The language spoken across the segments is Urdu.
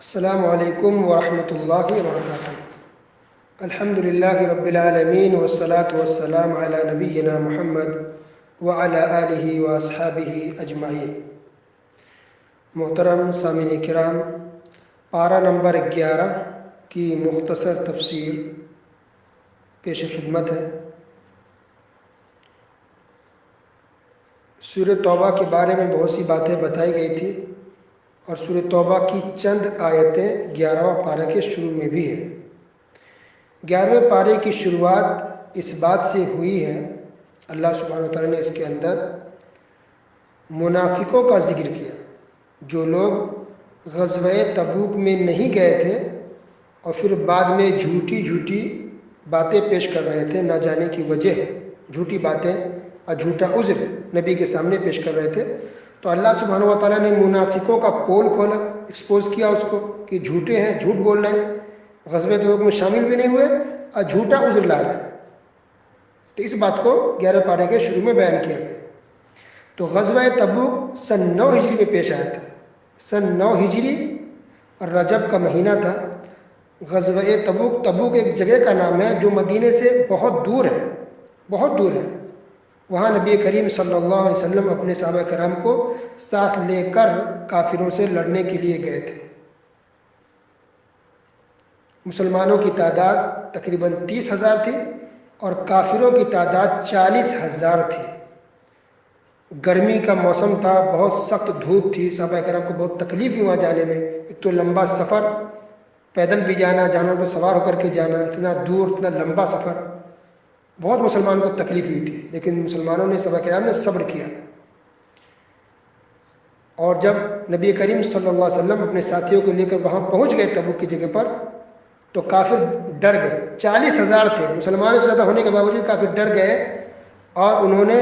السلام علیکم ورحمۃ اللہ وبرکاتہ۔ الحمد للہ رب العالمین والصلاة والسلام علی نبینا محمد وعلی آلہ واصحابہ اجمعین۔ محترم سامعین کرام، پارہ نمبر 11 کی مختصر تفسیر پیش خدمت ہے۔ سورہ توبہ کے بارے میں بہت سی باتیں بتائی گئی تھی اور سورہ توبہ کی چند آیتیں 11واں پارہ کے شروع میں بھی ہیں۔ 11ویں پارے کی شروعات اس بات سے ہوئی ہے، اللہ سبحانہ وتعالیٰ نے اس کے اندر منافقوں کا ذکر کیا، جو لوگ غزوہ تبوک میں نہیں گئے تھے اور پھر بعد میں جھوٹی باتیں پیش کر رہے تھے، نہ جانے کی وجہ، جھوٹی باتیں اور جھوٹا عذر نبی کے سامنے پیش کر رہے تھے۔ تو اللہ سبحانہ وتعالیٰ نے منافقوں کا پول کھولا، ایکسپوز کیا اس کو کہ جھوٹے ہیں، جھوٹ بول رہے ہیں، غزوہ تبوک میں شامل بھی نہیں ہوئے اور جھوٹا عذر لا رہے ہیں۔ تو اس بات کو 11 پارے کے شروع میں بیان کیا گیا۔ تو غزوہ تبوک سن 9 ہجری میں پیش آیا تھا۔ سن 9 ہجری اور رجب کا مہینہ تھا۔ غزوہ تبوک ایک جگہ کا نام ہے جو مدینے سے بہت دور ہے، بہت دور ہے۔ وہاں نبی کریم صلی اللہ علیہ وسلم اپنے صحابہ کرام کو ساتھ لے کر کافروں سے لڑنے کے لیے گئے تھے۔ مسلمانوں کی تعداد تقریباً 30,000 تھی اور کافروں کی تعداد 40,000 تھی۔ گرمی کا موسم تھا، بہت سخت دھوپ تھی، صحابہ کرام کو بہت تکلیف ہوا جانے میں۔ ایک تو لمبا سفر، پیدل بھی جانا، جانوروں پر سوار ہو کر کے جانا، اتنا دور، اتنا لمبا سفر، بہت مسلمانوں کو تکلیف ہوئی تھی، لیکن مسلمانوں نے، صحابہ کرام نے صبر کیا۔ اور جب نبی کریم صلی اللہ علیہ وسلم اپنے ساتھیوں کو لے کر وہاں پہنچ گئے تبوک کی جگہ پر، تو کافر ڈر گئے۔ 40,000 تھے، مسلمانوں سے زیادہ ہونے کے باوجود کافر ڈر گئے اور انہوں نے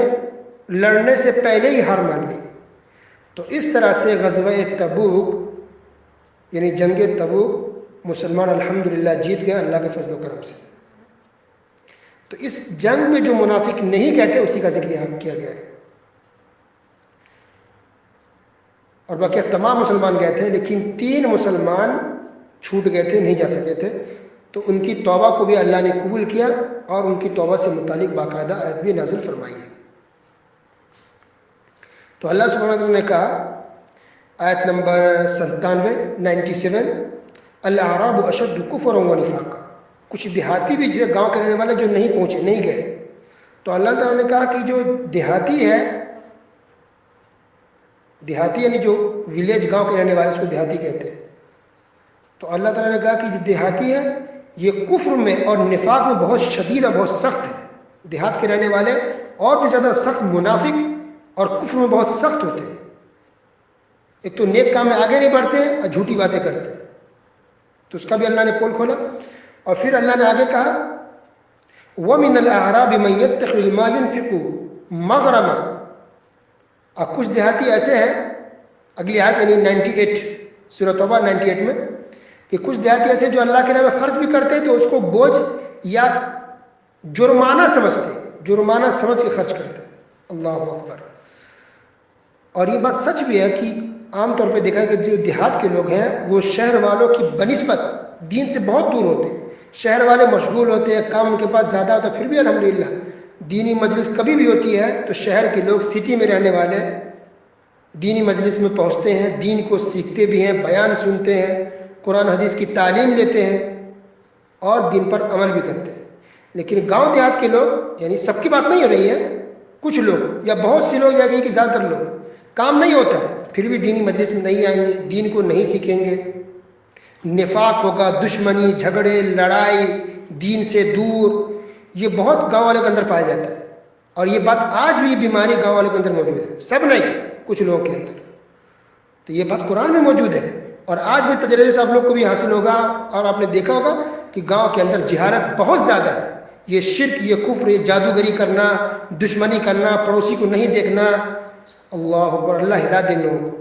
لڑنے سے پہلے ہی ہار مان لی۔ تو اس طرح سے غزوہ تبوک یعنی جنگ تبوک مسلمان الحمدللہ جیت گئے اللہ کے فضل و کرم سے۔ تو اس جنگ میں جو منافق نہیں گئے تھے اسی کا ذکر یہاں کیا گیا ہے، اور باقی تمام مسلمان گئے تھے، لیکن 3 مسلمان چھوٹ گئے تھے، نہیں جا سکے تھے۔ تو ان کی توبہ کو بھی اللہ نے قبول کیا اور ان کی توبہ سے متعلق باقاعدہ آیت بھی نازل فرمائی ہے۔ تو اللہ سبحانہ وتعالیٰ نے کہا، آیت نمبر 97 الاعراب اشد کفرا ونفاقا، کچھ دیہاتی بھی جو گاؤں کے رہنے والے جو نہیں پہنچے، نہیں گئے، تو اللہ تعالیٰ نے کہا کہ جو دیہاتی ہے، دیہاتی یعنی جو ولیج گاؤں کے رہنے والے، اس کو دیہاتی کہتے ہیں، تو اللہ تعالیٰ نے کہا کہ جو دیہاتی ہے یہ کفر میں اور نفاق میں بہت شدید اور بہت سخت ہے۔ دیہات کے رہنے والے اور بھی زیادہ سخت منافق اور کفر میں بہت سخت ہوتے ہیں۔ ایک تو نیک کام میں آگے نہیں بڑھتے ہیں اور جھوٹی باتیں کرتے ہیں، تو اس کا بھی اللہ نے پول کھولا۔ اور پھر اللہ نے آگے کہا، وَمِنَ الْأَعْرَابِ مَن يَتَّخِذُ مَا يُنْفِقُ مَغْرَمًا، اور کچھ دیہاتی ایسے ہیں، اگلی آیت یعنی 98 سورہ توبہ 98 میں، کہ کچھ دیہاتی ایسے جو اللہ کے نام میں خرچ بھی کرتے ہیں تو اس کو بوجھ یا جرمانہ سمجھتے ہیں، جرمانہ سمجھ کے خرچ کرتے ہیں۔ اللہ اکبر۔ اور یہ بات سچ بھی ہے کہ عام طور پہ دیکھا ہے کہ جو دیہات کے لوگ ہیں وہ شہر والوں کی بنسبت دین سے بہت دور ہوتے ہیں۔ شہر والے مشغول ہوتے ہیں، کام ان کے پاس زیادہ ہوتا ہے، پھر بھی الحمدللہ دینی مجلس کبھی بھی ہوتی ہے تو شہر کے لوگ، سٹی میں رہنے والے دینی مجلس میں پہنچتے ہیں، دین کو سیکھتے بھی ہیں، بیان سنتے ہیں، قرآن حدیث کی تعلیم لیتے ہیں اور دین پر عمل بھی کرتے ہیں۔ لیکن گاؤں دیہات کے لوگ، یعنی سب کی بات نہیں ہو رہی ہے، کچھ لوگ یا بہت سے لوگ یا کہ زیادہ تر لوگ، کام نہیں ہوتا ہے پھر بھی دینی مجلس میں نہیں آئیں گے، دین کو نہیں سیکھیں گے، نفاق ہوگا، دشمنی، جھگڑے، لڑائی، دین سے دور، یہ بہت گاؤں والوں کے اندر پایا جاتا ہے۔ اور یہ بات آج بھی، بیماری گاؤں والوں کے اندر موجود ہے، سب نہیں، کچھ لوگوں کے اندر۔ تو یہ بات قرآن میں موجود ہے اور آج بھی تجربے سے آپ لوگ کو بھی حاصل ہوگا، اور آپ نے دیکھا ہوگا کہ گاؤں کے اندر جہالت بہت زیادہ ہے۔ یہ شرک، یہ کفر، یہ جادوگری کرنا، دشمنی کرنا، پڑوسی کو نہیں دیکھنا، اللہ اکبر، اللہ ہدایت دے لوگوں کو۔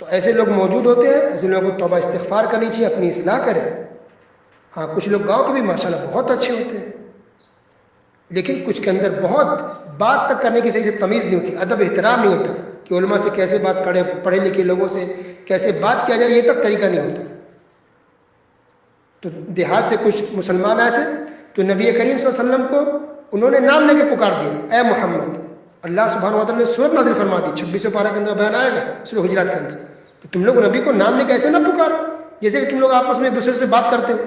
تو ایسے لوگ موجود ہوتے ہیں، ایسے لوگوں کو توبہ استغفار کرنی چاہیے، اپنی اصلاح کریں۔ ہاں، کچھ لوگ گاؤں کے بھی ماشاءاللہ بہت اچھے ہوتے ہیں، لیکن کچھ کے اندر بہت بات تک کرنے کی صحیح سے تمیز نہیں ہوتی، ادب احترام نہیں ہوتا کہ علماء سے کیسے بات کرے، پڑھے لکھے لوگوں سے کیسے بات کیا جائے، یہ تک طریقہ نہیں ہوتا۔ تو دیہات سے کچھ مسلمان آئے تھے تو نبی کریم صلی اللہ علیہ وسلم کو انہوں نے نام لے کے پکار دیا، اے محمد۔ اللہ سبحانہ وتعالیٰ نے سورت نازل فرما دی، 26 پارہ کے اندر بیان آئے گا سورہ حجرات کے اندر، کہ تم لوگ نبی کو نام لے کے ایسے نہ پکارو جیسے کہ تم لوگ آپس میں ایک دوسرے سے بات کرتے ہو۔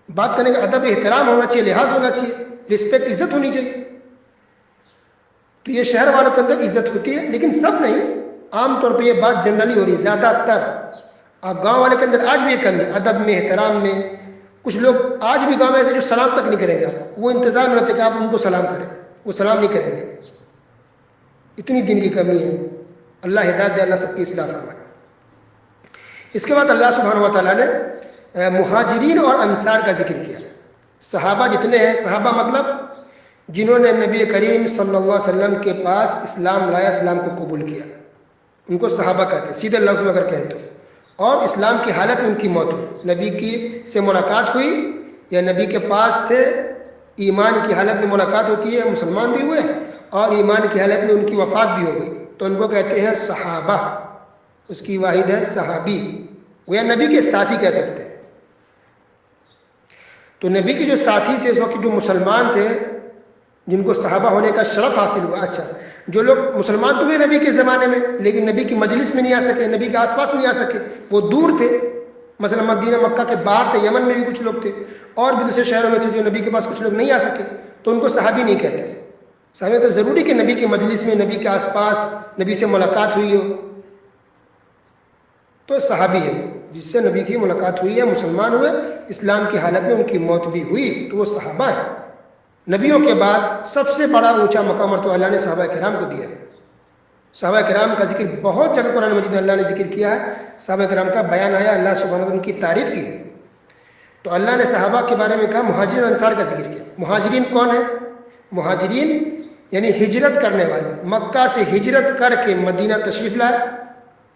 بات کرنے کا ادب احترام ہونا چاہیے، لحاظ ہونا چاہیے، رسپیکٹ، عزت ہونی چاہیے۔ تو یہ شہر والوں کے اندر عزت ہوتی ہے، لیکن سب نہیں، عام طور پہ یہ بات جنرلی ہو رہی ہے زیادہ تر۔ اب گاؤں والے کے اندر آج بھی یہ کمی ہے، ادب میں، احترام میں۔ کچھ لوگ آج بھی گاؤں میں ایسے جو سلام تک نہیں کریں گے، آپ وہ انتظار میں رہتے کہ آپ ان کو سلام کریں، وہ سلام نہیں کریں گے۔ اتنی دین کی کمی ہے، اللہ ہدایت دے، اللہ سب کی اصلاح فرمائے۔ اس کے بعد اللہ سبحانہ و تعالیٰ نے مہاجرین اور انصار کا ذکر کیا۔ صحابہ جتنے ہیں، صحابہ مطلب جنہوں نے نبی کریم صلی اللہ علیہ وسلم کے پاس اسلام لایا، اسلام کو قبول کیا، ان کو صحابہ کہتے ہیں سیدھے لفظ میں اگر کہیں تو۔ اور اسلام کی حالت میں ان کی موت ہوئی، نبی کی سے ملاقات ہوئی یا نبی کے پاس تھے، ایمان کی حالت میں ملاقات ہوتی ہے، مسلمان بھی ہوئے، اور ایمان کی حالت میں ان کی وفات بھی ہو گئی، تو ان کو کہتے ہیں صحابہ۔ اس کی واحد ہے صحابی، وہ یا نبی کے ساتھی کہہ سکتے ہیں۔ تو نبی کے جو ساتھی تھے اس وقت، جو مسلمان تھے، جن کو صحابہ ہونے کا شرف حاصل ہوا، اچھا جو لوگ مسلمان تو ہوئے نبی کے زمانے میں لیکن نبی کی مجلس میں نہیں آ سکے، نبی کے آس پاس نہیں آ سکے، وہ دور تھے، مثلا مدینہ مکہ کے باہر تھے، یمن میں بھی کچھ لوگ تھے، اور بھی دوسرے شہروں میں تھے جو نبی کے پاس کچھ لوگ نہیں آ سکے، تو ان کو صحابی نہیں کہتے۔ صحابی تو ضروری کہ نبی کی مجلس میں، نبی کے آس پاس، نبی سے ملاقات ہوئی ہو تو صحابی ہے، جس سے نبی کی ملاقات ہوئی ہے، مسلمان ہوئے، اسلام کی حالت میں ان کی موت بھی ہوئی، تو وہ صحابہ ہے۔ نبیوں کے بعد سب سے بڑا اونچا مقام مرتبہ اللہ نے صحابہ کرام کو دیا ہے۔ صحابہ کرام کا ذکر بہت جگہ قرآن مجید میں اللہ نے ذکر کیا ہے، صحابہ کرام کا بیان آیا، اللہ سبحانہ وتعالیٰ نے ان کی تعریف کی ہے۔ تو اللہ نے صحابہ کے بارے میں کہا، مہاجرین انصار کا ذکر کیا۔ مہاجرین کون ہیں؟ مہاجرین یعنی ہجرت کرنے والے، مکہ سے ہجرت کر کے مدینہ تشریف لائے،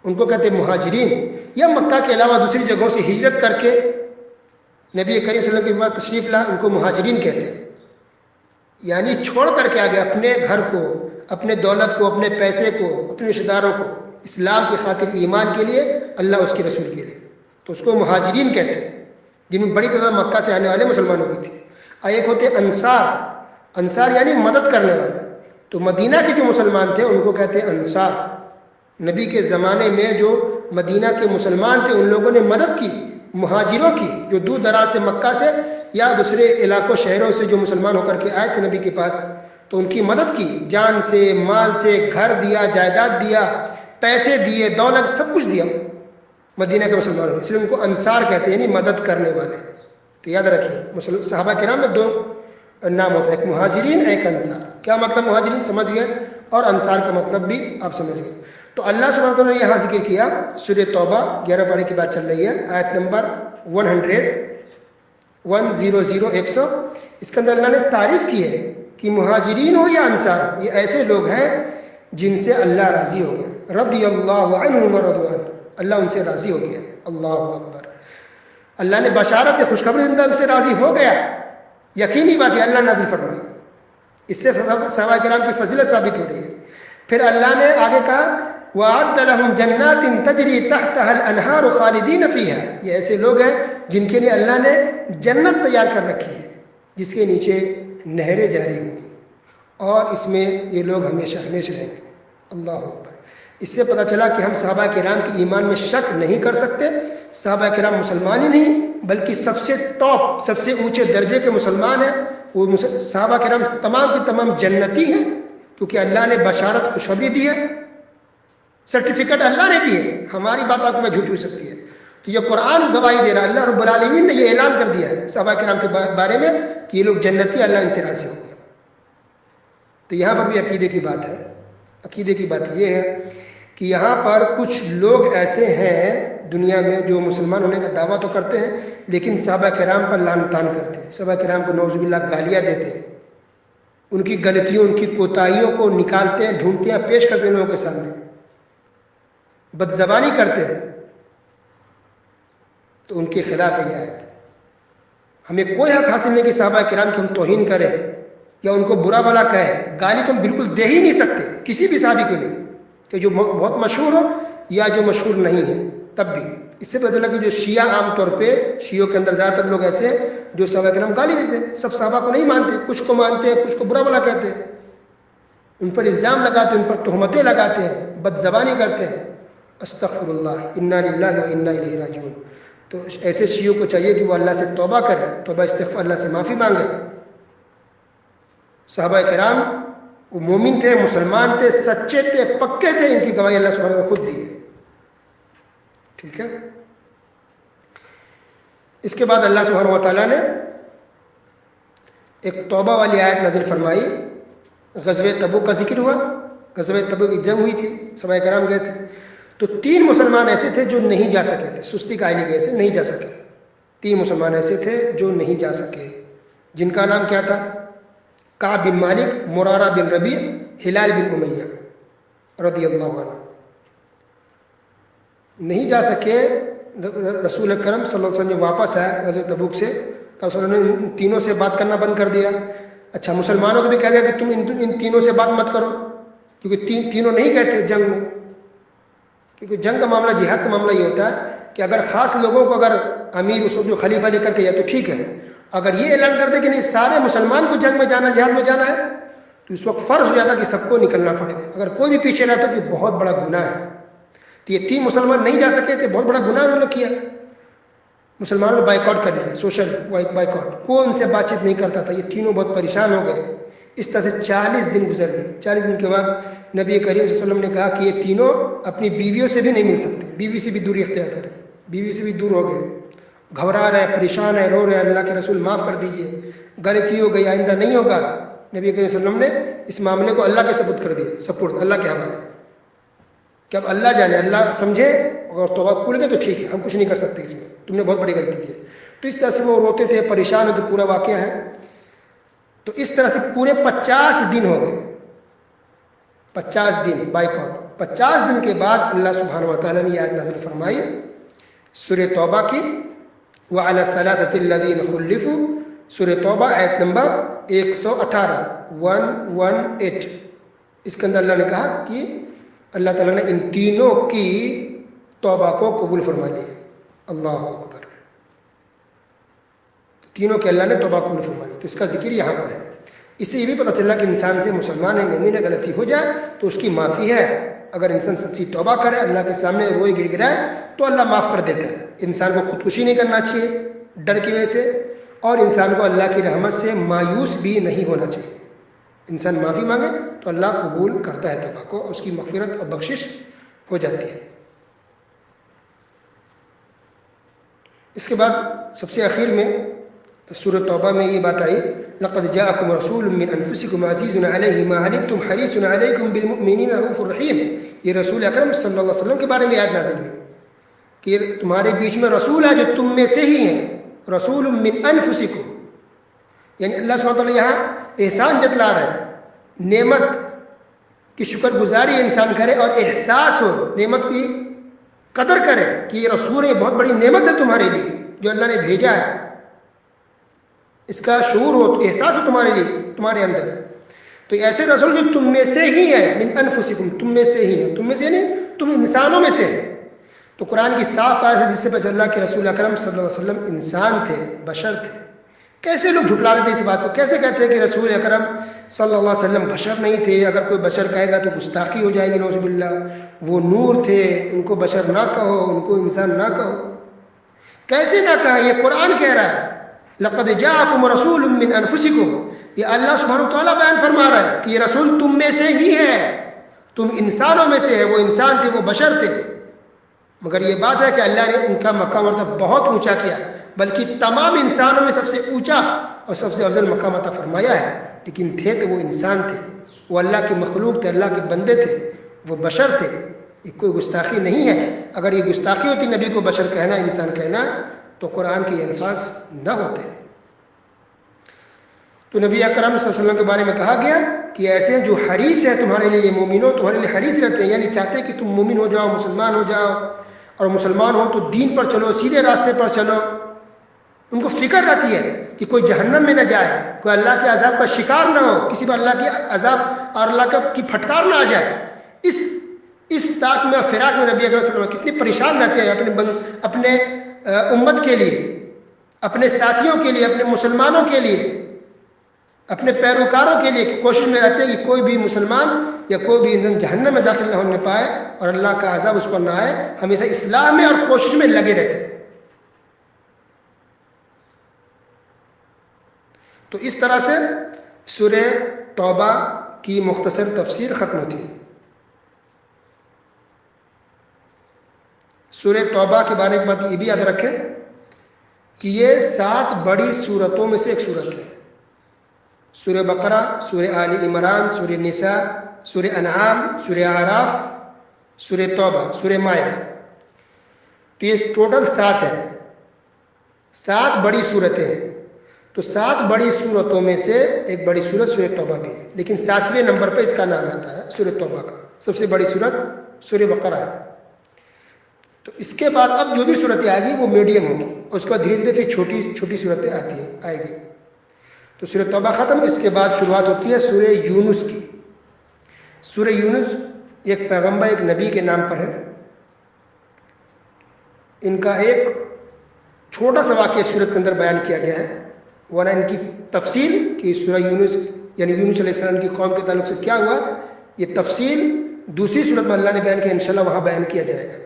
ان کو کہتے ہیں مہاجرین، یا مکہ کے علاوہ دوسری جگہوں سے ہجرت کر کے نبی کریم صلی اللہ علیہ وسلم کے بعد تشریف لائے، ان کو مہاجرین کہتے ہیں۔ یعنی چھوڑ کر کے آگے اپنے گھر کو، اپنے دولت کو، اپنے پیسے کو، اپنے رشتہ داروں کو، اسلام کی خاطر، ایمان کے لیے، اللہ اس کے رسول کے لیے، تو اس کو مہاجرین کہتے ہیں، جن میں بڑی تعداد مکہ سے آنے والے مسلمانوں کی تھی۔ اور ایک ہوتے انصار، انصار یعنی مدد کرنے والے، تو مدینہ کے جو مسلمان تھے ان کو کہتے ہیں انصار۔ نبی کے زمانے میں جو مدینہ کے مسلمان تھے ان لوگوں نے مدد کی مہاجروں کی، جو دور دراز سے مکہ سے یا دوسرے علاقوں، شہروں سے جو مسلمان ہو کر کے آئے تھے نبی کے پاس، تو ان کی مدد کی، جان سے، مال سے، گھر دیا، جائیداد دیا، پیسے دیے، دولت، سب کچھ دیا مدینہ کے مسلمانوں، اس لیے ان کو انصار کہتے ہیں، یعنی مدد کرنے والے۔ تو یاد رکھیں، صحابہ کرام میں دو نام ہوتا ہے، ایک مہاجرین، ایک انصار۔ کیا مطلب مہاجرین سمجھ گئے، اور انصار کا مطلب بھی آپ سمجھ گئے۔ تو اللہ سبحانہ وتعالیٰ نے یہاں ذکر کیا، سورہ توبہ 11 پارے کی بات چل رہی ہے، آیت نمبر 100 اس کے اندر اللہ نے تعریف کی ہے کہ مہاجرین ہو یا انصار، یہ ایسے لوگ ہیں جن سے اللہ راضی ہو گیا، رضی اللہ عنہم ورضوا عنہ، اللہ ان سے راضی ہو گیا۔ اللہ اکبر، اللہ نے بشارت خوشخبری زندہ ان سے راضی ہو گیا، یقینی بات ہے، اللہ نازل فرمایا، اس سے صحابہ کرام کی فضیلت ثابت ہو رہی ہے۔ پھر اللہ نے آگے کہا، وَأَعَدَّ لَهُمْ جَنَّاتٍ تَجْرِي تَحْتَهَا الْأَنْهَارُ خَالِدِينَ فِيهَا، یہ ایسے لوگ ہیں جن کے لیے اللہ نے جنت تیار کر رکھی ہے جس کے نیچے نہریں جاری ہوں گی، اور اس میں یہ لوگ ہمیشہ ہمیشہ رہیں گے۔ اللہ اکبر، اس سے پتہ چلا کہ ہم صحابہ کرام کے ایمان میں شک نہیں کر سکتے۔ صحابہ کرام مسلمان ہی نہیں بلکہ سب سے ٹاپ، سب سے اونچے درجے کے مسلمان ہیں، وہ صحابہ کرام تمام کے تمام جنتی ہیں، کیونکہ اللہ نے بشارت خوشخبری دی ہے، سرٹیفکیٹ اللہ نے دی ہے، ہماری بات آپ کو جھوٹ ہو سکتی ہے، تو یہ قرآن گواہی دے رہا ہے، اللہ رب العالمین نے یہ اعلان کر دیا ہے صحابہ کرام کے بارے میں کہ یہ لوگ جنتی، اللہ ان سے راضی ہو گیا۔ تو یہاں پر بھی عقیدے کی بات ہے، عقیدے کی بات یہ ہے کہ یہاں پر کچھ لوگ ایسے ہیں دنیا میں جو مسلمان ہونے کا دعویٰ تو کرتے ہیں لیکن صحابہ کرام پر لعن طعن کرتے ہیں، صحابہ کرام کو نعوذ باللہ گالیاں دیتے ہیں، ان کی غلطیوں، ان کی کوتاہیوں کو نکالتے ہیں، ڈھونڈتے ہیں، پیش کرتے ہیں لوگوں کے سامنے، بدزبانی کرتے ہیں، تو ان کے خلاف یہ آیت۔ ہمیں کوئی حق حاصل نہیں کہ صحابہ کرام کی ہم توہین کریں یا ان کو برا بھلا کہیں، گالی تو ہم بالکل دے ہی نہیں سکتے، کسی بھی صحابی کو نہیں، کہ جو بہت مشہور ہو یا جو مشہور نہیں ہے، تب بھی اس سے پتہ چلا کہ جو شیعہ عام طور پہ شیعوں کے اندر زیادہ تر لوگ ایسے ہیں جو صحابہ کرام گالی دیتے ہیں، سب صحابہ کو نہیں مانتے، کچھ کو مانتے ہیں، کچھ کو برا بلا کہتے ہیں، ان پر الزام لگاتے ہیں، ان پر تہمتیں لگاتے ہیں، بد زبانی کرتے ہیں. استغفر اللہ، انا للہ و انا الیہ راجعون. تو ایسے شیعوں کو چاہیے کہ وہ اللہ سے توبہ کرے، توبہ استغفار، اللہ سے معافی مانگے. صحابہ کرام وہ مومن تھے، مسلمان تھے، سچے تھے، پکے تھے، ان کی گواہی اللہ سبحانہ وتعالی خود دی ہے. ٹھیک ہے. اس کے بعد اللہ سبحانہ وتعالی نے ایک توبہ والی آیت نازل فرمائی. غزوہ تبوک کا ذکر ہوا. غزوہ تبوک کی جنگ ہوئی تھی، صحابہ کرام گئے تھے. تو 3 مسلمان ایسے تھے جو نہیں جا سکے تھے، سستی قائلی کی وجہ سے نہیں جا سکے. 3 مسلمان ایسے تھے جو نہیں جا سکے، جن کا نام کیا تھا؟ کعب بن مالک، مرارہ بن ربیع، ہلال بن امیہ رضی اللہ عنہ. نہیں جا سکے. رسول اکرم صلی اللہ علیہ وسلم واپس آئے غزوہ تبوک سے، تو صلی اللہ علیہ وسلم نے ان تینوں سے بات کرنا بند کر دیا. اچھا، مسلمانوں کو بھی کہہ دیا کہ تم ان تینوں سے بات مت کرو، کیونکہ تینوں نہیں گئے تھے جنگ میں. کیونکہ جنگ کا معاملہ، جہاد کا معاملہ یہ ہوتا ہے کہ اگر خاص لوگوں کو اگر امیر اس وقت جو خلیفہ لے کر کے یا تو ٹھیک ہے. اگر یہ اعلان کر دے کہ نہیں سارے مسلمان کو جنگ میں جانا، جہاد میں جانا ہے، تو اس وقت فرض ہو جاتا کہ سب کو نکلنا پڑے گا. اگر کوئی بھی پیچھے رہتا تو یہ بہت بڑا گناہ ہے. تو یہ 3 مسلمان نہیں جا سکے تھے، بہت بڑا گناہ انہوں نے کیا. مسلمانوں نے بائیکاٹ کر لیا، سوشل بائیکاٹ، کوئی ان سے بات چیت نہیں کرتا تھا. یہ تینوں بہت پریشان ہو گئے. اس طرح سے 40 دن گزر گئے. 40 دن کے بعد نبی کریم صلی اللہ علیہ وسلم نے کہا کہ یہ تینوں اپنی بیویوں سے بھی نہیں مل سکتے، بیوی سے بھی دوری اختیار کریں. بیوی سے بھی دور ہو گئے، گھبرا رہے، پریشان ہے، رو رہے، اللہ کے رسول معاف کر دیجئے، غلطی ہو گئی، آئندہ نہیں ہوگا. نبی کریم صلی اللہ علیہ وسلم نے اس معاملے کو اللہ کے سپرد کر دیا، سپرد اللہ کے حوالے، کہ اب اللہ جانے، اللہ سمجھے، اور توبہ کھل گئے تو ٹھیک ہے، ہم کچھ نہیں کر سکتے اس میں، تم نے بہت بڑی غلطی کی. تو اس طرح سے وہ روتے تھے، پریشان ہوتے، پورا واقعہ ہے. تو اس طرح سے پورے 50 دن ہو گئے. 50 دن بائیکاٹ. 50 دن کے بعد اللہ سبحانہ وتعالی نے یہ آیت نازل فرمائی سورہ توبہ کی، وَعَلَى الثَّلَاثَةِ الَّذِينَ خُلِّفُوا. سورہ توبہ آیت نمبر 118 118. اس کے اندر اللہ نے کہا کہ اللہ تعالیٰ نے ان تینوں کی توبہ کو قبول فرما لیا. اللہ اکبر. تینوں کے اللہ نے توبہ قبول فرما لی. تو اس کا ذکر یہاں پر ہے. اس سے یہ بھی پتہ چلا کہ انسان سے، مسلمان ہے، مومن ہے، غلطی ہو جائے تو اس کی معافی ہے. اگر انسان سچی توبہ کرے، اللہ کے سامنے روئے گڑ گڑائے تو اللہ معاف کر دیتا ہے. انسان کو خودکشی نہیں کرنا چاہیے ڈر کی وجہ سے، اور انسان کو اللہ کی رحمت سے مایوس بھی نہیں ہونا چاہیے. انسان معافی مانگے تو اللہ قبول کرتا ہے توبہ کو، اس کی مغفرت اور بخشش ہو جاتی ہے. اس کے بعد سب سے آخر میں سورۃ توبہ میں یہ بات آئی، لقد جاءکم رسول من انفسکم عزیز علیہ ما عنتم حریص علیکم بالمؤمنین رؤوف الرحیم. یہ رسول اکرم صلی اللہ علیہ وسلم کے بارے میں آیت نازل ہوئی کہ تمہارے بیچ میں رسول ہے جو تم میں سے ہی ہیں. رسول من انفسکم، یعنی اللہ سبحانہ وتعالیٰ یہاں احسان جتلا رہے ہیں. نعمت کی شکر گزاری انسان کرے اور احساس ہو، نعمت کی قدر کرے کہ یہ رسول ہے، بہت بڑی نعمت ہے تمہارے لیے جو اللہ نے بھیجا ہے. اس کا شعور ہو، احساس ہو تمہارے لیے، تمہارے اندر. تو ایسے رسول جو تم میں سے ہی ہے، من انفسکم، تم میں سے ہی ہے. تم میں سے نہیں، تم انسانوں میں سے ہے. تو قرآن کی صاف آیت ہے جس سے پتہ اللہ کے رسول اکرم صلی اللہ علیہ وسلم انسان تھے، بشر تھے. کیسے لوگ جھٹلا دیتے اس بات کو، کیسے کہتے ہیں کہ رسول اکرم صلی اللہ علیہ وسلم بشر نہیں تھے. اگر کوئی بشر کہے گا تو گستاخی ہو جائے گی، نعوذ باللہ. وہ نور تھے، ان کو بشر نہ کہو، ان کو انسان نہ کہو. کیسے نہ کہا، یہ قرآن کہہ رہا ہے لقد جاءکم رسول من انفسکم. یہ اللہ سبحانہ وتعالیٰ بیان فرما رہا ہے کہ یہ رسول تم میں سے ہی ہے، تم انسانوں میں سے ہے. وہ انسان تھے، وہ بشر تھے. مگر یہ بات ہے کہ اللہ نے ان کا مقام مرتبہ بہت اونچا کیا، بلکہ تمام انسانوں میں سب سے اونچا اور سب سے افضل مقام عطا فرمایا ہے. لیکن تھے تو وہ انسان تھے، وہ اللہ کی مخلوق تھے، اللہ کے بندے تھے، وہ بشر تھے. یہ کوئی گستاخی نہیں ہے. اگر یہ گستاخی ہوتی نبی کو بشر کہنا، انسان کہنا، تو قرآن کے الفاظ نہ ہوتے. تو نبی اکرم صلی اللہ علیہ وسلم کے بارے میں کہا گیا کہ ایسے ہیں جو حریص ہے تمہارے لیے، مومنوں تمہارے لیے حریص رہتے ہیں، یعنی چاہتے ہیں کہ تم مومن ہو جاؤ، مسلمان ہو جاؤ، اور مسلمان ہو تو دین پر چلو، سیدھے راستے پر چلو. ان کو فکر رہتی ہے کہ کوئی جہنم میں نہ جائے، کوئی اللہ کے عذاب کا شکار نہ ہو، کسی پر اللہ کی عذاب اور اللہ کی پھٹکار نہ آ جائے. اس اس طاق میں اور فراق میں نبی اکرم صلی اللہ علیہ وسلم کتنی پریشان رہتے ہیں اپنے امت کے لیے، اپنے ساتھیوں کے لیے، اپنے مسلمانوں کے لیے، اپنے پیروکاروں کے لیے، کہ کوشش میں رہتے ہیں کہ کوئی بھی مسلمان یا کوئی بھی انسان جہنم میں داخل نہ ہونے پائے اور اللہ کا عذاب اس پر نہ آئے. ہمیشہ اصلاح میں اور کوشش میں لگے رہتے ہیں. تو اس طرح سے سورہ توبہ کی مختصر تفسیر ختم ہوتی ہے. سورہ توبہ کے بارے میں بات یہ بھی یاد رکھیں کہ یہ 7 بڑی سورتوں میں سے ایک سورت ہے. سورہ بقرہ، سورہ آل عمران، سورہ نساء، سورہ انعام، سورہ اعراف، سورہ توبہ، سورہ مائدہ. تو یہ ٹوٹل 7 ہے. 7 بڑی صورتیں ہیں. تو 7 بڑی صورتوں میں سے ایک بڑی صورت سورہ توبہ بھی ہے، لیکن 7ویں نمبر پہ اس کا نام آتا ہے سورہ توبہ کا. سب سے بڑی صورت سورہ بقرہ ہے. تو اس کے بعد اب جو بھی صورتیں آئے گی وہ میڈیم ہوگی، اور اس کے بعد دھیرے دھیرے پھر چھوٹی چھوٹی صورتیں آئے گی. تو سورہ توبہ ختم. اس کے بعد شروعات ہوتی ہے سورہ یونس کی. سورہ یونس ایک پیغمبر، ایک نبی کے نام پر ہے. ان کا ایک چھوٹا سا واقعہ سورت کے اندر بیان کیا گیا ہے، ورنہ ان کی تفصیل کہ سورہ یونس یعنی یونس علیہ السلام کی قوم کے تعلق سے کیا ہوا، یہ تفصیل دوسری صورت میں اللہ نے بیان کیا، انشاءاللہ وہاں بیان کیا جائے گا.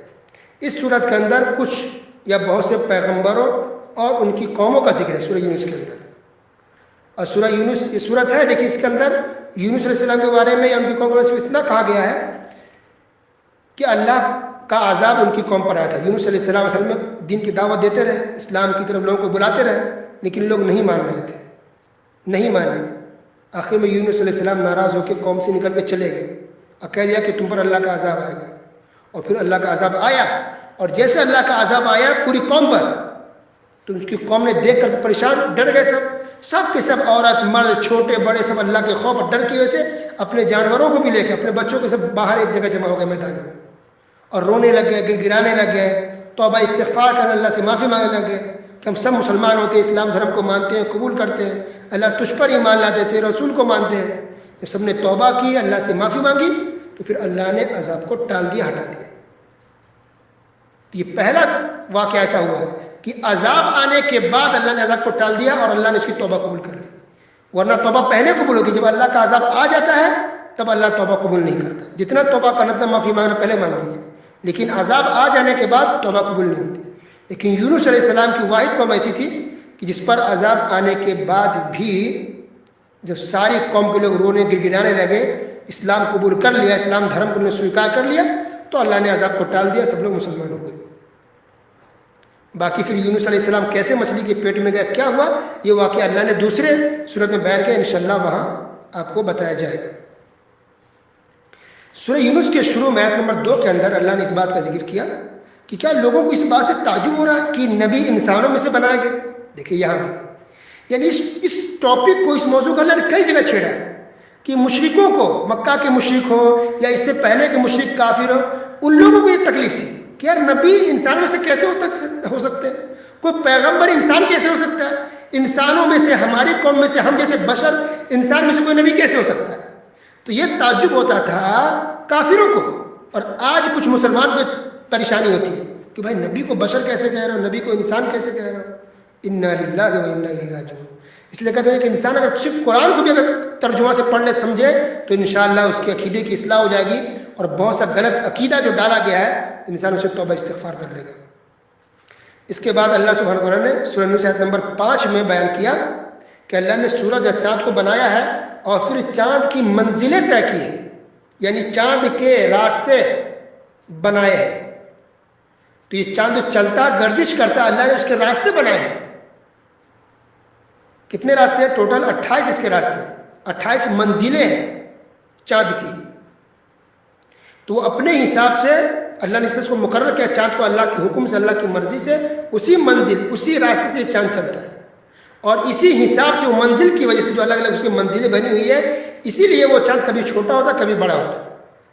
اس صورت کے اندر کچھ یا بہت سے پیغمبروں اور ان کی قوموں کا ذکر ہے سورہ یونس کے اندر. اور سورہ یونس یہ صورت ہے، لیکن اس کے اندر یونس علیہ السلام کے بارے میں یا ان کی قوم کے بارے میں اتنا کہا گیا ہے کہ اللہ کا عذاب ان کی قوم پر آیا تھا. یونس علیہ السلام اصل میں دین کی دعوت دیتے رہے، اسلام کی طرف لوگوں کو بلاتے رہے، لیکن لوگ نہیں مان رہے تھے، نہیں مانے. آخر میں یونس علیہ السلام ناراض ہو کے قوم سے نکل کے چلے گئے اور کہہ دیا کہ تم پر اللہ کا عذاب آئے گا. اور پھر اللہ کا عذاب آیا، اور جیسے اللہ کا عذاب آیا پوری قوم پر، تو اس کی قوم نے دیکھ کر پریشان، ڈر گئے. سب کے سب عورت مرد چھوٹے بڑے سب اللہ کے خوف اور ڈر کی وجہ سے اپنے جانوروں کو بھی لے کے، اپنے بچوں کے سب باہر ایک جگہ جمع ہو گئے میدان میں، اور رونے لگ گئے، گر گرانے لگ گئے، توبہ استغفار کر اللہ سے معافی مانگنے لگ گئے کہ ہم سب مسلمان ہوتے ہیں، اسلام دھرم کو مانتے ہیں، قبول کرتے ہیں، اللہ تجھ پر ایمان لاتے تھے، رسول کو مانتے ہیں. جب سب نے توبہ کی، اللہ سے معافی مانگی، تو پھر اللہ نے عذاب کو ٹال دیا، ہٹا دیا. یہ پہلا واقعہ ایسا ہوا ہے کہ عذاب آنے کے بعد اللہ نے عذاب کو ٹال دیا اور اللہ نے اس کی توبہ قبول کر لی. ورنہ توبہ پہلے قبول ہوتی، جب اللہ کا عذاب آ جاتا ہے تب اللہ توبہ قبول نہیں کرتا. جتنا توبہ کرنا تھا معافی مانگنا پہلے مانگ لیجیے، لیکن عذاب آ جانے کے بعد توبہ قبول نہیں ہوتی. لیکن یونس علیہ السلام کی واحد قوم ایسی تھی کہ جس پر عذاب آنے کے بعد بھی جب ساری قوم کے لوگ رونے گڑگڑانے لگے، اسلام قبول کر لیا، اسلام دھرم کو سویکار کر لیا، تو اللہ نے عذاب کو ٹال دیا، سب لوگ مسلمان ہو گئے. باقی پھر یونس علیہ السلام کیسے مچھلی کے پیٹ میں گیا، کیا ہوا، یہ واقعہ اللہ نے دوسرے صورت میں بیان کیا، انشاءاللہ وہاں آپ کو بتایا جائے گا. سورہ یونس کے شروع میں آیت نمبر 2 کے اندر اللہ نے اس بات کا ذکر کیا کہ کیا لوگوں کو اس بات سے تعجب ہو رہا ہے کہ نبی انسانوں میں سے بنائے گئے. دیکھیں یہاں بھی یعنی اس ٹاپک کو، اس موضوع کو اللہ نے کئی جگہ چھیڑا ہے کہ مشرکوں کو، مکہ کے مشرک ہو یا اس سے پہلے کے مشرک کافر ہو، ان لوگوں کو یہ تکلیف تھی کہ یار نبی انسانوں میں سے کیسے ہو سکتے ہیں، کوئی پیغمبر انسان کیسے ہو سکتا ہے، انسانوں میں سے، ہماری قوم میں سے، ہم جیسے بشر انسان میں سے کوئی نبی کیسے ہو سکتا ہے. تو یہ تعجب ہوتا تھا کافروں کو، اور آج کچھ مسلمان کو پریشانی ہوتی ہے کہ بھائی نبی کو بشر کیسے کہہ رہا ہو، نبی کو انسان کیسے کہہ رہا ہو. انا للہ و انا الیہ راجعون. اس لیے کہتے ہیں کہ انسان اگر صرف قرآن کو بھی اگر ترجمہ سے پڑھنے سمجھے تو انشاءاللہ اس کے عقیدے کی اصلاح ہو جائے گی، اور بہت سا غلط عقیدہ جو ڈالا گیا ہے انسان اسے توبہ استغفار کر لے گا. اس کے بعد اللہ سبحانہ وتعالیٰ نے سورہ یونس آیت نمبر 5 میں بیان کیا کہ اللہ نے سورج یا چاند کو بنایا ہے اور پھر چاند کی منزلیں طے کی ہیں، یعنی چاند کے راستے بنائے ہیں. تو یہ چاند چلتا گردش کرتا، اللہ نے اس کے راستے بنائے ہیں. کتنے راستے ہیں؟ ٹوٹل 28 اس کے راستے، 28 منزلیں ہیں چاند کی. تو وہ اپنے حساب سے اللہ نے اس کو مقرر کیا، چاند کو اللہ کے حکم سے، اللہ کی مرضی سے اسی منزل، اسی راستے سے چاند چلتا ہے، اور اسی حساب سے وہ منزل کی وجہ سے جو الگ الگ اس کی منزلیں بنی ہوئی ہے، اسی لیے وہ چاند کبھی چھوٹا ہوتا ہے کبھی بڑا ہوتا ہے.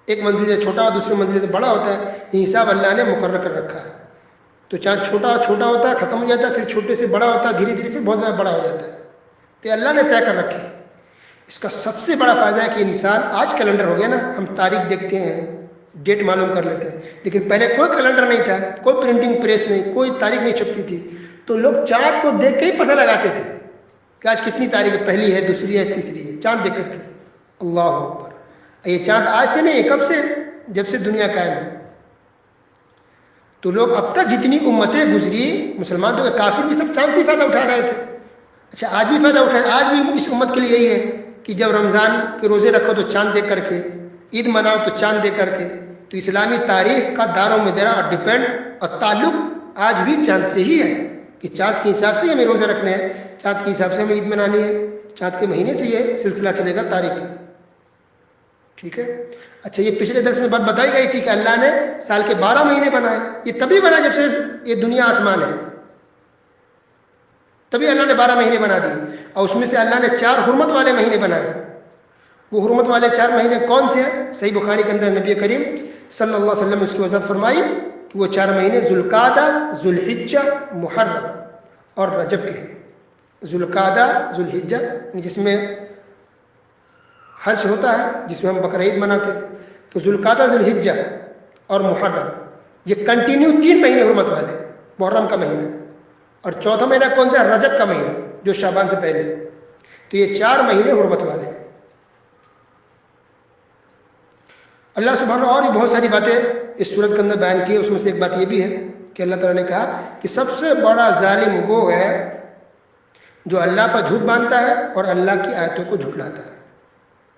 ایک منزل سے چھوٹا اور دوسری منزل سے بڑا ہوتا ہے. یہ حساب اللہ نے مقرر کر رکھا ہے. تو چاند چھوٹا ہوتا ہے، ختم ہو جاتا ہے، پھر چھوٹے سے بڑا ہوتا ہے، دھیرے دھیرے پھر بہت زیادہ بڑا ہو جاتا ہے. تو اللہ نے طے کر رکھے. اس کا سب سے بڑا فائدہ ہے کہ انسان، آج کیلنڈر ہو گیا نا، ہم تاریخ دیکھتے ہیں، ڈیٹ معلوم کر لیتے ہیں. لیکن پہلے کوئی کیلنڈر نہیں تھا, کوئی پرنٹنگ پریس نہیں, کوئی تاریخ نہیں چھپتی تھی, تو لوگ چاند کو دیکھ کے ہی پتہ لگاتے تھے کہ آج کتنی تاریخ ہے, پہلی ہے, دوسری ہے, تیسری ہے, چاند دیکھ کر کے. اللہ اکبر. یہ چاند آج سے نہیں ہے, کب سے؟ جب سے دنیا قائم ہے. تو لوگ اب تک جتنی امتیں گزری, مسلمان تو کافر بھی سب چاند سے فائدہ اٹھا رہے تھے. اچھا آج بھی فائدہ اٹھا رہے, آج بھی اس امت کے لیے یہی ہے کہ جب رمضان کے روزے رکھو تو چاند دیکھ کر کے, عید مناؤ تو چاند دیکھ کر کے. تو اسلامی تاریخ کا دار و مدار اور ڈپینڈ اور تعلق آج بھی چاند سے ہی ہے کہ چاند کے حساب سے ہمیں روزے رکھنے ہیں, چاند کے حساب سے ہمیں عید منانی ہے, چاند کے مہینے سے یہ سلسلہ چلے گا تاریخ. ٹھیک ہے. اچھا یہ پچھلے درس میں بات بتائی گئی تھی کہ اللہ نے سال کے 12 مہینے بنائے. یہ تبھی بنا جب سے یہ دنیا آسمان ہے, تبھی اللہ نے 12 مہینے بنا دیے. اور اس میں سے اللہ نے 4 حرمت والے مہینے بنائے. وہ حرمت والے 4 مہینے کون سے ہیں؟ صحیح بخاری کے اندر نبی کریم صلی اللہ علیہ وسلم نے اس کی وضاحت فرمائی کہ وہ 4 مہینے ذوالقعدہ, ذوالحجہ, محرم اور رجب کے ہیں. ذوالقعدہ, ذوالحجہ جس میں حج ہوتا ہے, جس میں ہم بقرعید مناتے ہیں, تو ذوالقعدہ, ذوالحجہ اور محرم یہ کنٹینیو 3 مہینے حرمت والے. محرم کا مہینہ اور چوتھا مہینہ کون سا؟ رجب کا مہینہ جو شعبان سے پہلے. تو یہ 4 مہینے حرمت والے ہیں. اللہ سبحانہ اور بھی بہت ساری باتیں اس صورت کے اندر بیان کی ہے. اس میں سے ایک بات یہ بھی ہے کہ اللہ تعالیٰ نے کہا کہ سب سے بڑا ظالم وہ ہے جو اللہ پر جھوٹ باندھتا ہے اور اللہ کی آیتوں کو جھٹلاتا ہے.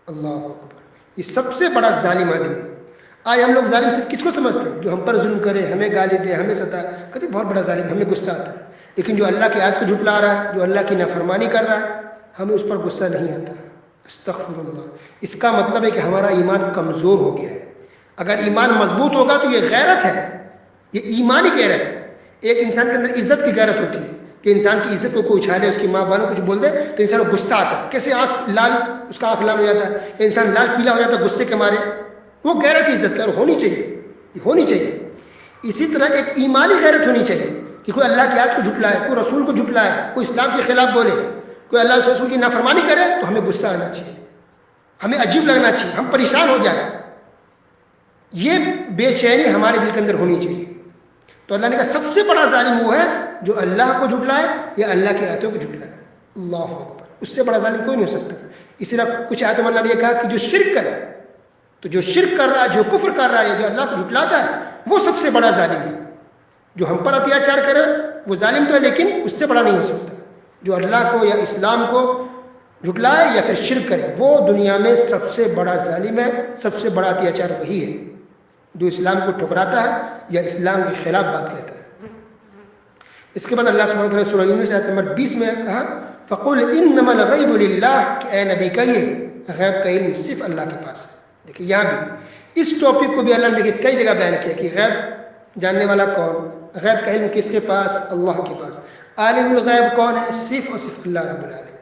اللہ اکبر. یہ سب سے بڑا ظالم آدمی ہے. آج ہم لوگ ظالم صرف کس کو سمجھتے ہیں؟ جو ہم پر ظلم کرے, ہمیں گالی دے, ہمیں ستا, کہتے بہت بڑا ظالم, ہمیں غصہ آتا ہے. لیکن جو اللہ کی آیت کو جھٹلا رہا ہے, جو اللہ کی نافرمانی کر رہا ہے, ہمیں اس پر غصہ نہیں آتا. استغفر اللہ. اس کا مطلب ہے کہ ہمارا ایمان کمزور ہو گیا ہے. اگر ایمان مضبوط ہوگا تو یہ غیرت ہے, یہ ایمانی غیرت. ایک انسان کے اندر عزت کی غیرت ہوتی ہے کہ انسان کی عزت کو کوئی اچھالے, اس کی ماں باپ کچھ بول دے تو انسان کو غصہ آتا ہے. کیسے آنکھ لال, اس کا آنکھ لال ہو جاتا ہے, انسان لال پیلا ہو جاتا ہے غصے کے مارے. وہ غیرت کی عزت اور ہونی چاہیے, یہ ہونی چاہیے. اسی طرح ایک ایمانی غیرت ہونی چاہیے کہ کوئی اللہ کی آیت کو جھٹلائے, کوئی رسول کو جھٹلائے, کوئی اسلام کے خلاف بولے, کوئی اللہ کے رسول کی نافرمانی کرے تو ہمیں غصہ آنا چاہیے, ہمیں عجیب لگنا چاہیے, ہم پریشان ہو جائیں. یہ بے چینی ہمارے دل کے اندر ہونی چاہیے. تو اللہ نے کہا سب سے بڑا ظالم وہ ہے جو اللہ کو جھٹلائے یا اللہ کی آیتوں کو جھٹلائے. اللہ اکبر. اس سے بڑا ظالم کوئی نہیں ہو سکتا. اسی طرح کچھ آیتوں میں اللہ نے یہ کہا کہ جو شرک کرے, تو جو شرک کر رہا ہے, جو کفر کر رہا ہے, جو اللہ کو جھٹلاتا ہے, وہ سب سے بڑا ظالم ہے. جو ہم پر اتیاچار کرے وہ ظالم تو ہے, لیکن اس سے بڑا نہیں ہو سکتا. جو اللہ کو یا اسلام کو جھٹلائے یا پھر شرک کرے, وہ دنیا میں سب سے بڑا ظالم ہے. سب سے بڑا اتیاچار وہی ہے جو اسلام کو ٹھکراتا ہے یا اسلام کے خلاف بات کہتا ہے. اس کے بعد اللہ سبحانہ وتعالیٰ نے سورہ یونس آیت نمبر 20 میں کہا فَقُلْ إِنَّمَا الْغَيْبُ لِلَّهِ کہ اے نبی کہیے غیب کا علم صرف اللہ کے پاس ہے. دیکھیں یہاں بھی اس ٹاپک کو بھی اللہ نے دیکھیں کئی جگہ بیان کیا کہ غیب جاننے والا کون, غیب کا علم کس کے پاس؟ اللہ کے پاس. عالم الغیب کون ہے؟ صرف اور صرف اللہ رب العالمین.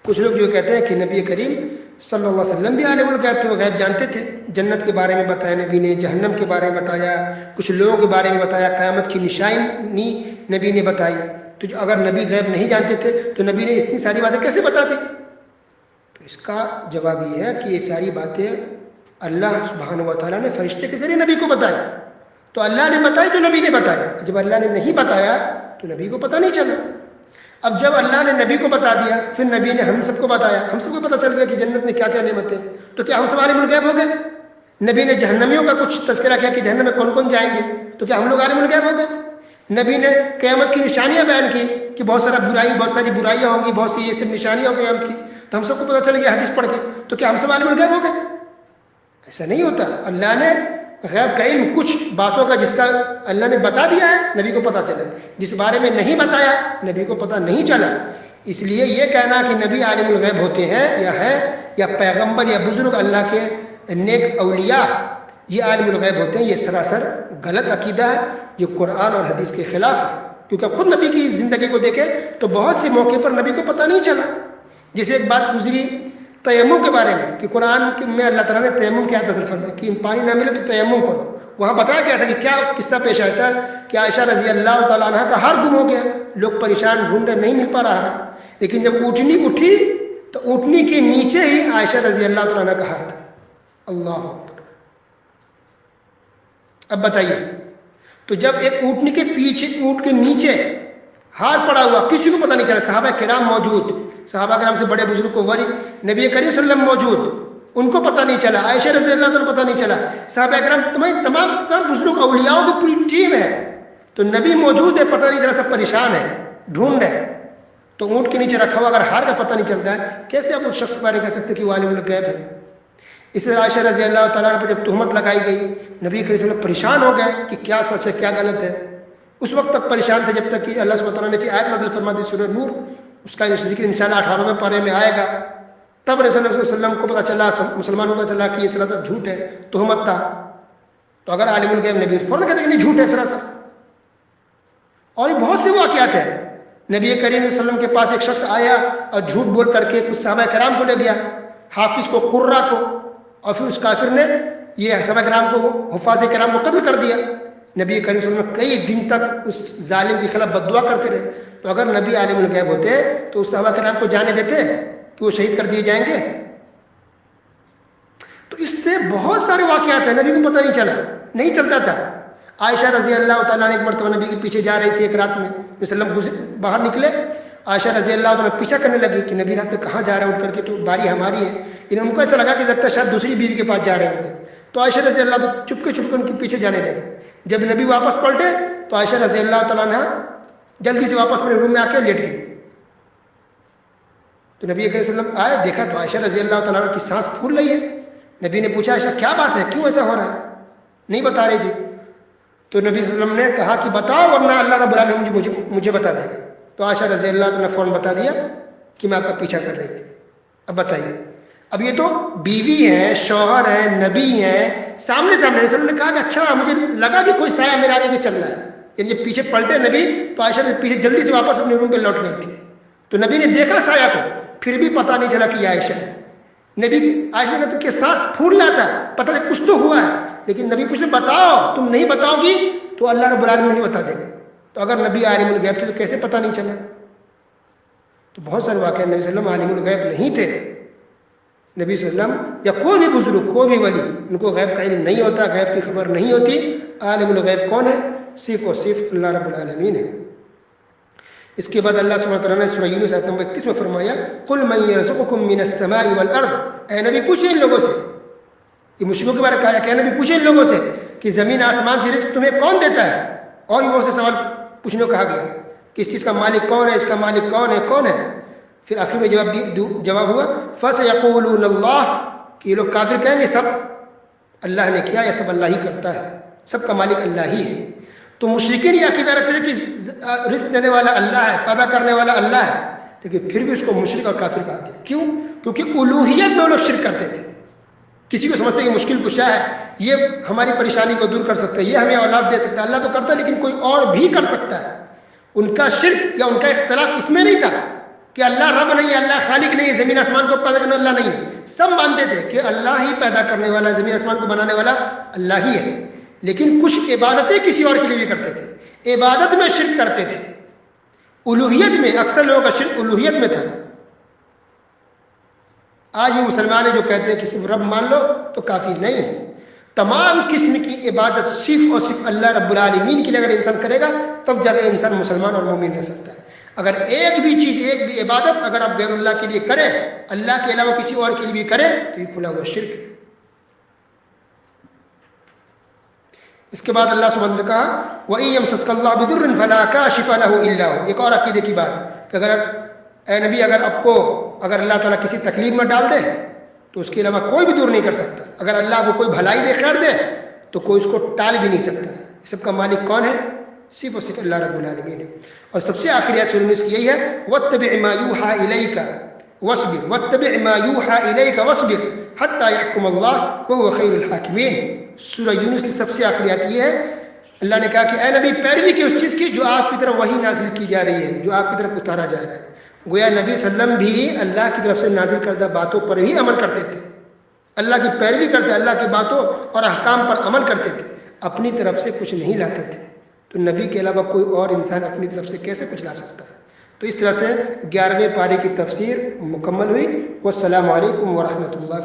کچھ لوگ جو کہتے ہیں کہ نبی کریم صلی اللہ علیہ وسلم بھی عالم الغیب تھے, وہ غیب جانتے تھے. جنت کے بارے میں بتایا نبی نے, جہنم کے بارے میں بتایا, کچھ لوگوں کے بارے میں بتایا, قیامت کی نشانی نبی نے بتائی. تو اگر نبی غیب نہیں جانتے تھے تو نبی نے اتنی ساری باتیں کیسے بتا دی؟ تو اس کا جواب یہ ہے کہ یہ ساری باتیں اللہ سبحانہ و تعالیٰ نے فرشتے کے ذریعے نبی کو بتائی. تو اللہ نے بتائی تو نبی نے بتایا. جب اللہ نے نہیں بتایا تو نبی کو پتہ نہیں چلا. اب جب اللہ نے نبی کو بتا دیا, پھر نبی نے ہم سب کو بتایا, ہم سب کو پتہ چل گیا کہ جنت میں کیا کیا نعمتیں, تو کیا ہم سب عالم الغیب ہو گئے؟ نبی نے جہنمیوں کا کچھ تذکرہ کیا کہ جہنم میں کون کون جائیں گے, تو کیا ہم لوگ عالم الغیب ہو گئے؟ نبی نے قیامت کی نشانیاں بیان کی کہ بہت ساری برائیاں ہوں گی, بہت سی یہ سب نشانیاں ہوں گی قیامت کی, تو ہم سب کو پتہ چل گیا حدیث پڑھ کے, تو کیا ہم سب عالم الغیب ہو گئے؟ ایسا نہیں ہوتا. اللہ نے غیب کا علم کچھ باتوں کا جس کا اللہ نے بتا دیا ہے نبی کو پتہ چلا, جس بارے میں نہیں بتایا نبی کو پتہ نہیں چلا. اس لیے یہ کہنا کہ نبی عالم الغیب ہوتے ہیں یا ہے, یا پیغمبر یا بزرگ اللہ کے نیک اولیاء یہ عالم الغیب ہوتے ہیں, یہ سراسر غلط عقیدہ ہے. یہ قرآن اور حدیث کے خلاف ہے, کیونکہ خود نبی کی زندگی کو دیکھے تو بہت سے موقع پر نبی کو پتہ نہیں چلا. جیسے ایک بات گزری تیمم کے بارے میں کہ قرآن میں اللہ تعالیٰ نے تیمم کیا نازل فرمایا کہ پانی نہ ملے تو تیمم کرو. وہاں بتایا گیا تھا کہ کیا قصہ پیش آیا تھا کہ عائشہ رضی اللہ تعالیٰ عنہ کا ہار گم ہو گیا, لوگ پریشان ڈھونڈ رہے, نہیں مل پا رہا, لیکن جب اونٹنی اٹھی تو اونٹنی کے نیچے ہی عائشہ رضی اللہ تعالیٰ عنہ کا ہار تھا. اللہ اکبر. اب بتائیے، تو جب ایک اونٹنی کے پیچھے، اونٹ کے نیچے ہار پڑا ہوا، کسی کو پتہ نہیں چلا، صحابہ کرام موجود، صحابہ کرام سے بڑے بزرگ کو وری نبی کریم صلی اللہ علیہ وسلم موجود، ان کو پتہ نہیں چلا، عائشہ رضی اللہ عنہ کو پتہ نہیں چلا، صحابہ کرام تمام بزرگ اولیاءوں کی پوری ٹیم ہے، تو نبی موجود ہے، پتہ نہیں چلا، سب پریشان ہے، ڈھونڈ رہے، تو اونٹ کے نیچے رکھا ہوا اگر ہار کا پتہ نہیں چلتا ہے، کیسے آپ اس شخص کے بارے میں کہہ سکتے کہ وہ عالم الغیب ہے؟ اس طرح عائشہ رضی اللہ تعالیٰ عنہ پر جب تہمت لگائی گئی، نبی کریم صلی اللہ علیہ وسلم پریشان ہو گئے کہ کیا سچ ہے کیا غلط ہے. اس وقت تک پریشان تھے جب تک کہ اللہ سبحانہ وتعالیٰ نے پھر آیت نازل فرما دی سورہ نور، اس کا ذکر انشاءاللہ 18ویں پارے میں آئے گا. تب رسول اللہ صلی اللہ علیہ وسلم کو پتہ چلا، مسلمانوں کو پتہ چلا کہ یہ سراسر جھوٹ ہے، تہمت تھا. تو اگر عالم الغیب نبی فوراً کہتے ہیں کہ نہیں جھوٹ ہے سراسر. اور یہ بہت سے واقعات ہیں. نبی کریم صلی اللہ علیہ وسلم کے پاس ایک شخص آیا اور جھوٹ بول کر کے کچھ صحابہ کرام کو لے گیا، حافظ کو، قرہ کو، اور پھر اس کافر نے یہ صحابہ کرام کو، حفاظ کرام کو قتل کر دیا. نبی کریم صلی اللہ علیہ وسلم کئی دن تک اس ظالم کے خلاف بد دعا کرتے رہے. تو اگر نبی عالم الغیب ہوتے تو اس صحابہ کرام کو جانے دیتے کہ وہ شہید کر دیے جائیں گے؟ تو اس سے بہت سارے واقعات ہیں، نبی کو پتہ نہیں چلا، نہیں چلتا تھا. عائشہ رضی اللہ تعالیٰ نے ایک مرتبہ نبی کے پیچھے جا رہی تھی، ایک رات میں وسلم باہر نکلے، عائشہ رضی اللہ تعالیٰ پیچھا کرنے لگی کہ نبی رات میں کہاں جا رہے ہیں اٹھ کر کے، تو باری ہماری ہے. ان کو ایسا لگا کہ لگتا ہے شاید دوسری بیوی کے پاس جا رہے ہوں گے. تو عائشہ رضی اللہ تعالیٰ چپ کے ان کے پیچھے جانے لگے. جب نبی واپس پلٹے تو عائشہ رضی اللہ تعالیٰ عنہ جلدی سے واپس اپنے روم میں آ کے لیٹ گئی. تو نبی کریم صلی اللہ علیہ وسلم آئے، دیکھا تو عائشہ رضی اللہ تعالیٰ عنہ کی سانس پھول رہی ہے. نبی نے پوچھا عائشہ کیا بات ہے، کیوں ایسا ہو رہا ہے؟ نہیں بتا رہی تھی. تو نبی صلی اللہ علیہ وسلم نے کہا کہ بتاؤ ورنہ اللہ رب العالمین مجھے بتا دے گا. تو عائشہ رضی اللہ تعالیٰ نے فوراً بتا دیا کہ میں آپ کا پیچھا کر رہی تھی. اب بتائیے، اب یہ تو بیوی ہے، شوہر ہے، نبی ہے، سامنے رسول اللہ نے کہا کہ اچھا مجھے لگا کہ کوئی سایہ میرے آگے چل رہا ہے. یعنی جب پیچھے پلٹے نبی تو عائشہ نے پیچھے جلدی سے واپس اپنے روم پہ لوٹ رہی تھی. تو نبی نے دیکھا سایہ کو، پھر بھی پتہ نہیں چلا کہ یہ عائشہ ہے. نبی عائشہ نے کہ سانس پھول رہا تھا، پتہ نہیں کچھ تو ہوا ہے، لیکن نبی پوچھے بتاؤ، تم نہیں بتاؤ گی تو اللہ رب العالمین نہیں بتا دے گا. تو اگر نبی عالم الغیب تھے تو کیسے پتہ نہیں چلا؟ تو بہت سارے واقعات نبی صلی اللہ علیہ وسلم عالم الغیب نہیں تھے. نبی صلی اللہ علیہ وسلم یا کوئی بھی بزرگ، کوئی بھی ولی، ان کو غیب کا علم نہیں ہوتا، غیب کی خبر نہیں ہوتی. عالم الغیب کون ہے؟ صرف اور صرف اللہ رب العالمین ہے. اس کے بعد اللہ سبحانہ وتعالیٰ نے سورہ یونس آیت نمبر 31 میں فرمایا قل من یرزقکم من السماء والارض، اے نبی پوچھیں ان لوگوں سے، یہ مشرکوں کے بارے میں کہا کہ اے نبی پوچھیں ان لوگوں سے کہ زمین آسمان سے رزق تمہیں کون دیتا ہے. اور یہ بہت سے سوال پوچھنے کو کہا گیا کہ اس چیز کا مالک کون ہے، اس کا مالک کون ہے، کون ہے. پھر آخر میں جواب ہوا فَسَيَقُولُونَ اللَّهُ، کہ یہ لوگ کافر کہیں گے سب اللہ نے کیا، یا سب اللہ ہی کرتا ہے، سب کا مالک اللہ ہی ہے. تو مشرکین یہ عقیدہ رکھتے تھے کہ رزق دینے والا اللہ ہے، پیدا کرنے والا اللہ ہے، لیکن پھر بھی اس کو مشرک اور کافر کہا گیا. کیوں؟ کیونکہ الوہیت میں وہ لوگ شرک کرتے تھے. کسی کو سمجھتے ہیں کہ مشکل کشا ہے، یہ ہماری پریشانی کو دور کر سکتا ہے، یہ ہمیں اولاد دے سکتا ہے، اللہ تو کرتا ہے لیکن کوئی اور بھی کر سکتا ہے. ان کا شرک یا ان کا اختلاف اس میں نہیں تھا کہ اللہ رب نہیں ہے، اللہ خالق نہیں ہے، زمین آسمان کو پیدا کرنے والا اللہ نہیں ہے. سب مانتے تھے کہ اللہ ہی پیدا کرنے والا، زمین آسمان کو بنانے والا اللہ ہی ہے. لیکن کچھ عبادتیں کسی اور کے لیے بھی کرتے تھے، عبادت میں شرک کرتے تھے. الوہیت میں اکثر لوگوں کا شرک الوہیت میں تھا. آج بھی مسلمان ہیں جو کہتے ہیں کہ صرف رب مان لو تو کافی نہیں ہے. تمام قسم کی عبادت صرف اور صرف اللہ رب العالمین کے لیے اگر انسان کرے گا تب جا کے انسان مسلمان اور مومن رہ سکتا ہے. اگر ایک بھی چیز، ایک بھی عبادت اگر آپ غیر اللہ کے لیے کریں، اللہ کے علاوہ کسی اور کے لیے بھی کریں، تو یہ کھلا ہوا شرک ہے. اس کے بعد اللہ سبحانہ نے کہا وَإِن يَمْسَسْكَ اللَّهُ بِضُرٍّ فَلَا كَاشِفَ لَهُ إِلَّا هُوَ. ایک اور عقیدے کی بات کہ اگر اے نبی اگر آپ کو اگر اللہ تعالیٰ کسی تکلیف میں ڈال دے تو اس کے علاوہ کوئی بھی دور نہیں کر سکتا. اگر اللہ کو کوئی بھلائی دے، خیر دے، تو کوئی اس کو ٹال بھی نہیں سکتا. اس سب کا مالک کون ہے؟ صرف اور صرف اللہ رب العالمین ہے. اور سب سے آخری آیت سورہ یونس کی یہی ہے وَاتَّبِعْ مَا يُوحَىٰ إِلَيْكَ وَاصْبِرْ وَاتَّبِعْ مَا يُوحَىٰ إِلَيْكَ وَاصْبِرْ حَتَّىٰ يَحْكُمَ اللَّهُ وَهُوَ خَيْرُ الْحَاكِمِينَ. سورہ یونس کی سب سے آخری آیت یہ ہے، اللہ نے کہا کہ اے نبی پیروی کی اس چیز کی جو آپ کی طرف وحی نازل کی جا رہی ہے، جو آپ کی طرف اتارا جا رہا ہے. گویا نبی صلی اللہ علیہ وسلم بھی اللہ کی طرف سے نازل کردہ باتوں پر ہی عمل کرتے تھے، اللہ کی پیروی کرتے، اللہ کی باتوں اور احکام پر عمل کرتے تھے، اپنی طرف سے کچھ نہیں لاتے تھے. تو نبی کے علاوہ کوئی اور انسان اپنی طرف سے کیسے کچھ لا سکتا ہے؟ تو اس طرح سے 11ویں پارے کی تفسیر مکمل ہوئی. والسلام علیکم ورحمۃ اللہ.